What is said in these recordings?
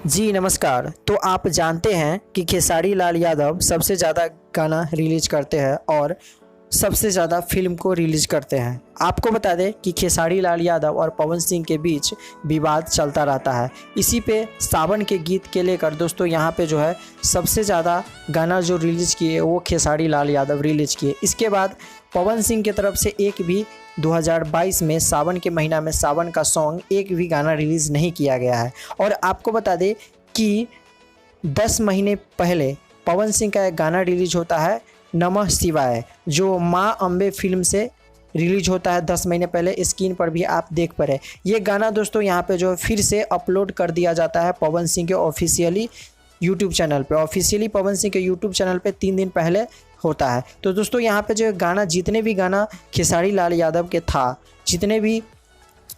जी नमस्कार। तो आप जानते हैं कि खेसारी लाल यादव सबसे ज़्यादा गाना रिलीज करते हैं और सबसे ज़्यादा फिल्म को रिलीज करते हैं। आपको बता दें कि खेसारी लाल यादव और पवन सिंह के बीच विवाद चलता रहता है। इसी पे सावन के गीत के लेकर दोस्तों यहाँ पे जो है सबसे ज़्यादा गाना जो रिलीज़ किए वो खेसारी लाल यादव रिलीज किए। इसके बाद पवन सिंह की तरफ से एक भी 2022 में सावन के महीना में सावन का सॉन्ग एक भी गाना रिलीज़ नहीं किया गया है। और आपको बता दें कि 10 महीने पहले पवन सिंह का एक गाना रिलीज होता है नमः शिवाय, जो माँ अम्बे फिल्म से रिलीज होता है 10 महीने पहले। स्क्रीन पर भी आप देख पा रहे ये गाना दोस्तों यहाँ पे जो फिर से अपलोड कर दिया जाता है पवन सिंह के ऑफिशियली यूट्यूब चैनल पे। ऑफिशियली पवन सिंह के यूट्यूब चैनल पे 3 दिन पहले होता है। तो दोस्तों यहाँ पे जो गाना जितने भी गाना खेसारी लाल यादव के था, जितने भी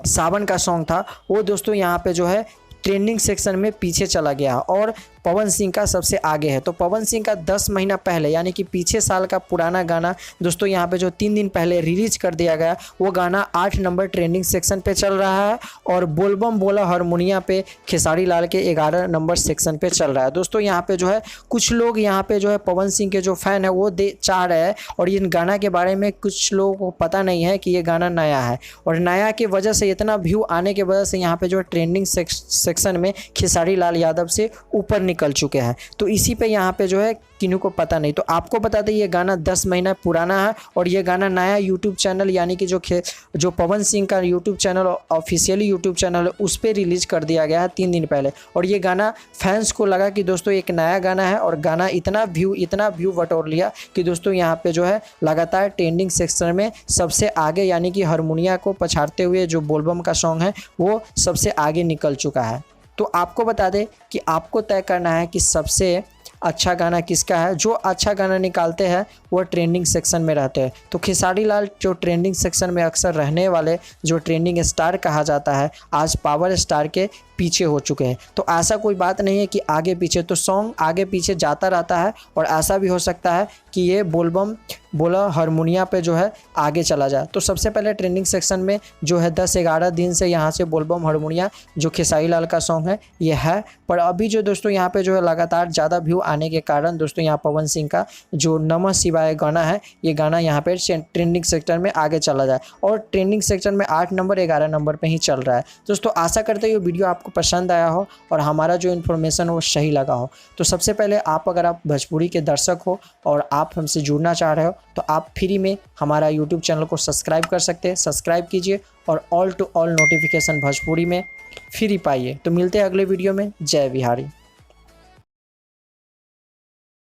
सावन का सॉन्ग था, वो दोस्तों यहाँ पे जो है ट्रेंडिंग सेक्शन में पीछे चला गया और पवन सिंह का सबसे आगे है। तो पवन सिंह का 10 महीना पहले यानी कि पीछे साल का पुराना गाना दोस्तों यहाँ पे जो 3 दिन पहले रिलीज कर दिया गया, वो गाना 8 नंबर ट्रेंडिंग सेक्शन पे चल रहा है और बोलबम बोला हारमोनिया पे खेसारी लाल के 11 नंबर सेक्शन पे चल रहा है। दोस्तों यहाँ पे जो है कुछ लोग यहाँ पे जो है पवन सिंह के जो फैन है वो चाह रहे हैं, और इन गाना के बारे में कुछ लोगों को पता नहीं है कि ये गाना नया है, और नया की वजह से इतना व्यू आने की वजह से यहाँ पे जो ट्रेंडिंग सेक्शन में खेसारी लाल यादव से ऊपर निकल चुके हैं। तो इसी पे यहाँ पे जो है किन्हीं को पता नहीं। तो आपको बता दें ये गाना 10 महीना पुराना है और ये गाना नया यूट्यूब चैनल यानी कि जो पवन सिंह का YouTube channel officially YouTube channel है उस पर रिलीज कर दिया गया है 3 दिन पहले। और ये गाना फैंस को लगा कि दोस्तों एक नया गाना है, और गाना इतना व्यू बटोर लिया कि दोस्तों यहाँ पे जो है लगातार ट्रेंडिंग सेक्शन में सबसे आगे, यानी कि हारमोनिया को पछाड़ते हुए जो बोलबम का सॉन्ग है वो सबसे आगे निकल चुका है। तो आपको बता दें कि आपको तय करना है कि सबसे अच्छा गाना किसका है। जो अच्छा गाना निकालते हैं वो ट्रेंडिंग सेक्शन में रहते हैं। तो खेसारी लाल जो ट्रेंडिंग सेक्शन में अक्सर रहने वाले जो ट्रेंडिंग स्टार कहा जाता है, आज पावर स्टार के पीछे हो चुके हैं। तो ऐसा कोई बात नहीं है कि आगे पीछे, तो सॉन्ग आगे पीछे जाता रहता है, और ऐसा भी हो सकता है कि ये बोलबम बोला हारमोनिया पे जो है आगे चला जाए। तो सबसे पहले ट्रेंडिंग सेक्शन में जो है 10-11 दिन से यहाँ से बोलबम हारमोनिया जो खेसारी लाल का सॉन्ग है ये है, पर अभी जो दोस्तों यहाँ पे जो है लगातार ज़्यादा व्यू आने के कारण दोस्तों यहाँ पवन सिंह का जो नमः शिवाय गाना है, ये गाना यहाँ पे ट्रेंडिंग सेक्शन में आगे चला जाए, और ट्रेंडिंग सेक्शन में 8 नंबर 11 नंबर पे ही चल रहा है। दोस्तों आशा करते हैं ये वीडियो आपको पसंद आया हो और हमारा जो इन्फॉर्मेशन वो सही लगा हो। तो सबसे पहले अगर आप भोजपुरी के दर्शक हो और आप हमसे जुड़ना चाह रहे हो तो आप फ्री में हमारा यूट्यूब चैनल को सब्सक्राइब कर सकते हैं। सब्सक्राइब कीजिए और all to all notification Bhojpuri में फ्री पाइए। तो मिलते हैं अगले वीडियो में। जय बिहारी।